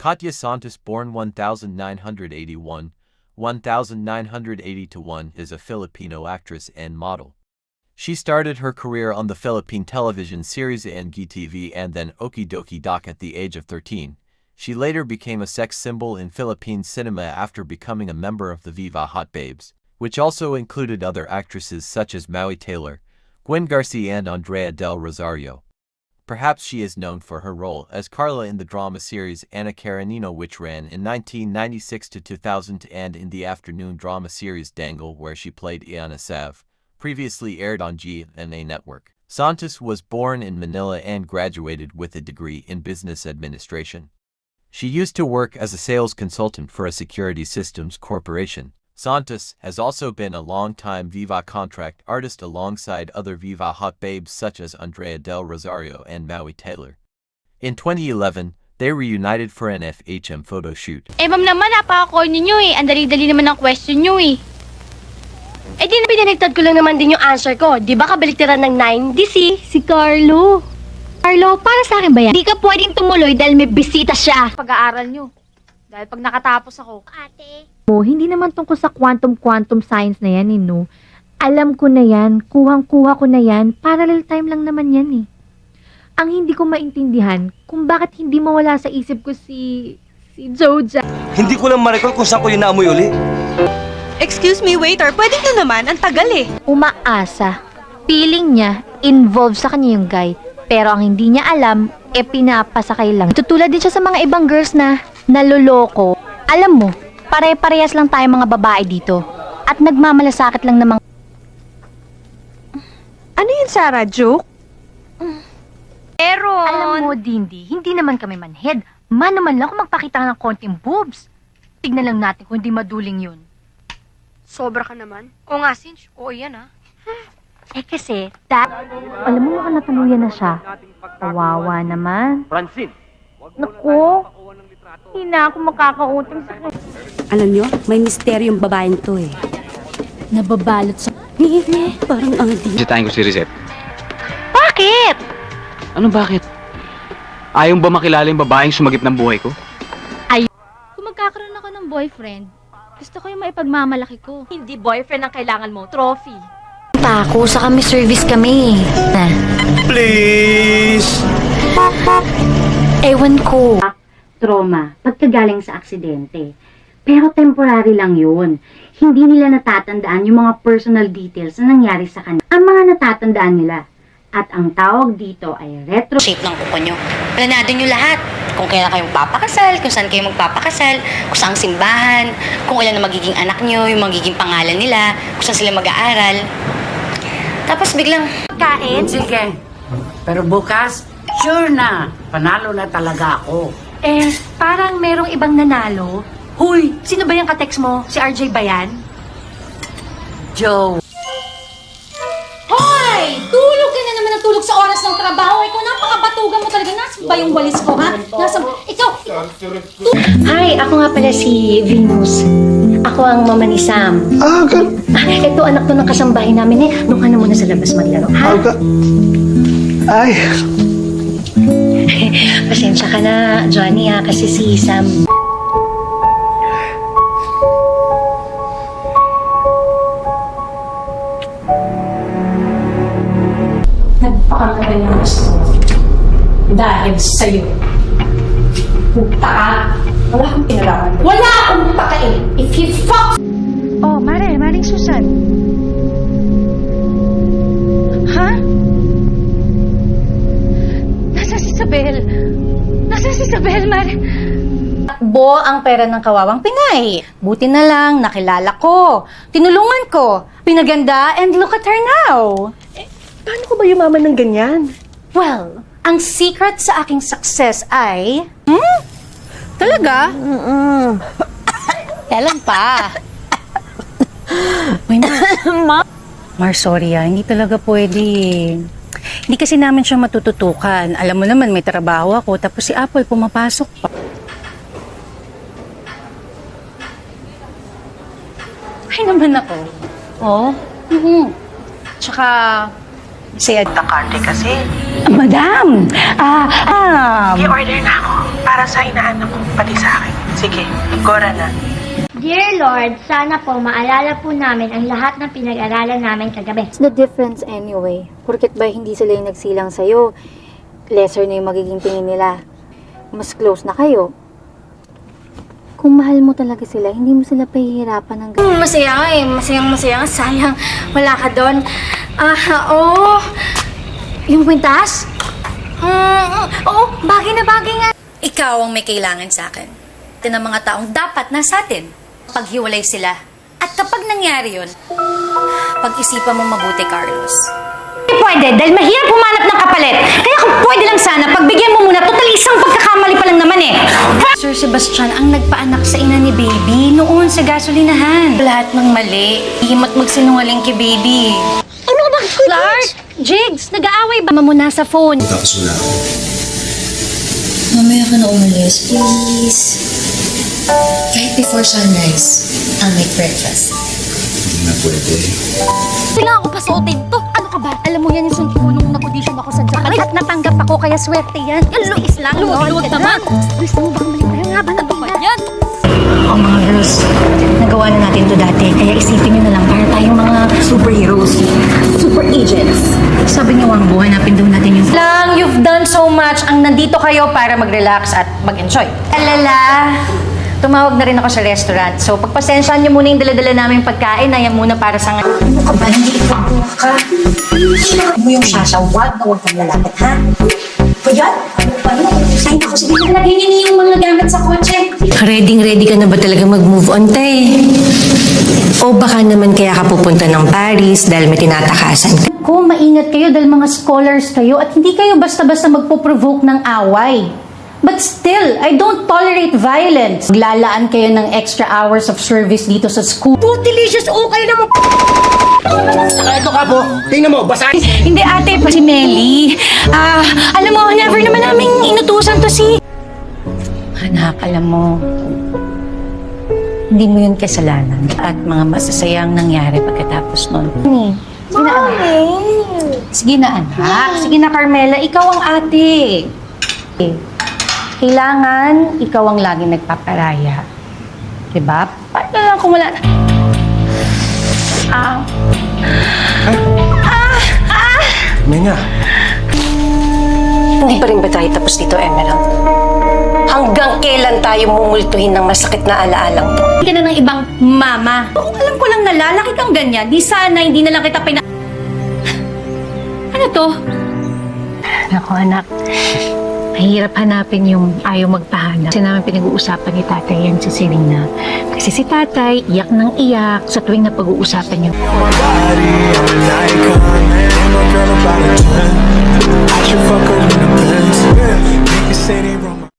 Katya Santos, born 1981, 1980-1, is a Filipino actress and model. She started her career on the Philippine television series NGTV and then Okie Dokie Doc at the age of 13. She later became a sex symbol in Philippine cinema after becoming a member of the Viva Hot Babes, which also included other actresses such as Maui Taylor, Gwen Garcia and Andrea Del Rosario. Perhaps she is known for her role as Carla in the drama series Ana Karenina, which ran in 1996 to 2000, and in the afternoon drama series Dangle, where she played Iana Sav, previously aired on GMA Network. Santos was born in Manila and graduated with a degree in business administration. She used to work as a sales consultant for a security systems corporation. Santos has also been a long-time Viva contract artist alongside other Viva Hot Babes such as Andrea Del Rosario and Maui Taylor. In 2011, they reunited for an FHM photo shoot. Ma'am naman, napaka-corny nyo eh. Ang dali-dali naman ang question nyo eh. Di na binaliktad ko lang naman din yung answer ko. Di ba kabaliktaran ng 90 Si Carlo. Carlo, para sa akin ba yan? Di ka pwedeng tumuloy dahil may bisita siya. Pag-aaral nyo. Dahil pag nakatapos ako. Ate. Hindi naman tungkol sa quantum science na yan, no? Alam ko na yan, kuhang-kuha ko na yan, parallel time lang naman yan eh. Ang hindi ko maintindihan kung bakit hindi mawala sa isip ko si Joja. Hindi ko lang ma-recall kung saan ko yun naamoy uli. Excuse me, waiter. Pwede na naman. Ang tagal eh. Umaasa. Feeling niya, involved sa kanya yung guy. Pero ang hindi niya alam, pinapasakay lang. Tutulad din siya sa mga ibang girls na naloloko. Alam mo, pare-parehas lang tayo mga babae dito. At nagmamalasakit lang namang... Ano yun, Sarah? Joke? Pero... Alam mo, Dindi, hindi naman kami manhead. Man naman lang kung magpakita ng konting boobs. Tignan lang natin kung hindi maduling yun. Sobra ka naman. Oo nga, Cinch. Oo, yan ah. Kasi, alam mo mukhang natuluyan na siya. Kawawa naman. Francine! Naku, hindi na ako makakautang sa kanya. Alam nyo, may misteryong babaeng to eh. Nababalot sa... Parang ang di. Bisitahin ko si Rizet. Bakit? Ano bakit? Ayaw ba makilala yung babaeng sumagip ng buhay ko? Kung magkakaroon ako ng boyfriend, gusto ko yung maipagmamalaki ko. Hindi boyfriend ang kailangan mo. Trophy. Ako, sa kami service kami. Please! Ewan ko. Trauma, pagkagaling sa aksidente. Pero temporary lang yun. Hindi nila natatandaan yung mga personal details na nangyari sa kanila. Ang mga natatandaan nila. At ang tawag dito ay retro shape ng kuko nyo. Planado nyo lahat. Kung kailan kayo magpapakasal, kung saan kayo magpapakasal, kung saan simbahan, kung ilan na magiging anak nyo, yung magiging pangalan nila, kung saan sila mag-aaral. Tapos biglang... Kain? Sige. Pero bukas, sure na. Panalo na talaga ako. Parang merong ibang nanalo. Huy, sino ba yung ka-text mo? Si RJ ba yan? Joe. Hoy! Tulog ka na naman ng tulog sa oras ng trabaho. Ikaw, napakabatugan mo talaga. Nasaan ba yung walis ko, ha? Nasaan? Ikaw! Hi, ako nga pala si Venus. Ako ang mama ni Sam. Ito anak to ng kasambahay namin eh. Doon ka na muna sa labas maglaro, ha? Ay! Pasensya ka na, Johnny ha, kasi si Sam... Nagpakaganda yung gusto mo. Dahil sa'yo. Punta ka. Wala akong pinalaman. Wala akong pakain. If you fuck... Oh, Maring Susan. Ha? Nasaan si Isabel, Mare? Takbo ang pera ng kawawang Pinay. Buti na lang, nakilala ko. Tinulungan ko. Pinaganda, and look at her now. Paano ko ba yumaman ng ganyan? Well, ang secret sa aking success ay... Talaga? Kailan pa? Uy, Mar, sorry hindi talaga pwede. Hindi kasi namin siya matututukan. Alam mo naman, may trabaho ako, tapos si Apple pumapasok pa. Ay naman ako. Oh? Tsaka, Say Takarte kasi. Madam! I-order na ako para sa inaanak ko, pati sa akin. Sige, Gora na. Dear Lord, sana po maalala po namin ang lahat ng pinag-aralan namin kagabi. What's the difference anyway? Porket ba hindi sila yung nagsilang sa'yo, lesser na yung magiging tingin nila. Mas close na kayo. Kung mahal mo talaga sila, hindi mo sila pahihirapan ng ganun. Masaya nga eh. Masayang-masaya nga. Sayang, wala ka doon. Oo. Yung kwintas? Oo, bagay na bagay nga. Ikaw ang may kailangan sa akin. Ito ng mga taong dapat nasa atin. Paghiwalay sila. At kapag nangyari yun, pag-isipan mo mabuti, Carlos. Hindi pwede, dahil mahirap humanap ng kapalit. Kaya kung pwede lang sana, pagbigyan mo muna. Total, isang pagkakamali pa lang naman eh. Sir Sebastian ang nagpaanak sa ina ni Baby noon sa gasolinahan. Lahat ng mali. Himot magsinungaling kay Baby. Ano ba? Clark! Jigs, nag-aaway ba? Mama mo nasa phone. Tapos wala ako. Mamaya ka na umalis, please. Right before sunrise, I'll make breakfast. Hindi na pwede. Kailangan ko pasuotin to. Ano ka ba? Alam mo yan yung sunti ko nung nag-audition ako sa Japan. At natanggap ako, kaya swerte yan. Yan, luis lang. Luwag naman. Gusto mo baka mali tayo nga ba? Ano ba yan? Oh, mga girls, nagawa na natin to dati. Kaya isipin nyo na lang, para tayong mga superheroes, super agents. Sabi niyo, Wangbo, hanapin daw natin yung... Lang, you've done so much. Ang nandito kayo para mag-relax at mag-enjoy. Alala, tumawag na rin ako sa restaurant. So, pagpasensyahan niyo muna yung dala-dala namin pagkain na yan muna para sa... Ano ka ba? Hindi ikaw ka. Sinabi mo yung sasawag na huwag kang lalapit, ha? Kuyan? Ano? Sign ako. Sige, nalagay niyo yung mga gamit sa kotse. Ready ka na ba talaga mag-move on, Tay? O baka naman kaya ka pupunta ng Paris dahil may tinatakasan ka? Kung maingat kayo dahil mga scholars kayo at hindi kayo basta-basta magpo-provoke ng away. But still, I don't tolerate violence. Maglalaan kayo ng extra hours of service dito sa school. Delicious, okay naman. Saka ito ka po. Tingnan mo, basahin. Hindi ate, pa si Melly. Alam mo, never naman namin inutusan to si... Anak, alam mo, hindi mo yun kasalanan. At mga masasayang nangyari pagkatapos nun. Sige na, anak. Sige na, anak. Sige na, Carmela. Ikaw ang ate. Kailangan ikaw ang laging nagpaparaya. Diba? Paano lang kung wala na... Menga. Hindi pa rin ba tayo tapos dito, Emerald? Hanggang kailan tayo mumultuhin ng masakit na alaalang to? Hindi ka na ng ibang mama. Kung alam ko lang nalalaki kang ganyan, di sana hindi na lang kita Ano to? Ako, anak. Mahirap hanapin yung ayaw magpahanap. Kasi namin pinag-uusapan ni tatay yan si Serena. Kasi si tatay, iyak ng iyak sa tuwing na pag-uusapan niyo.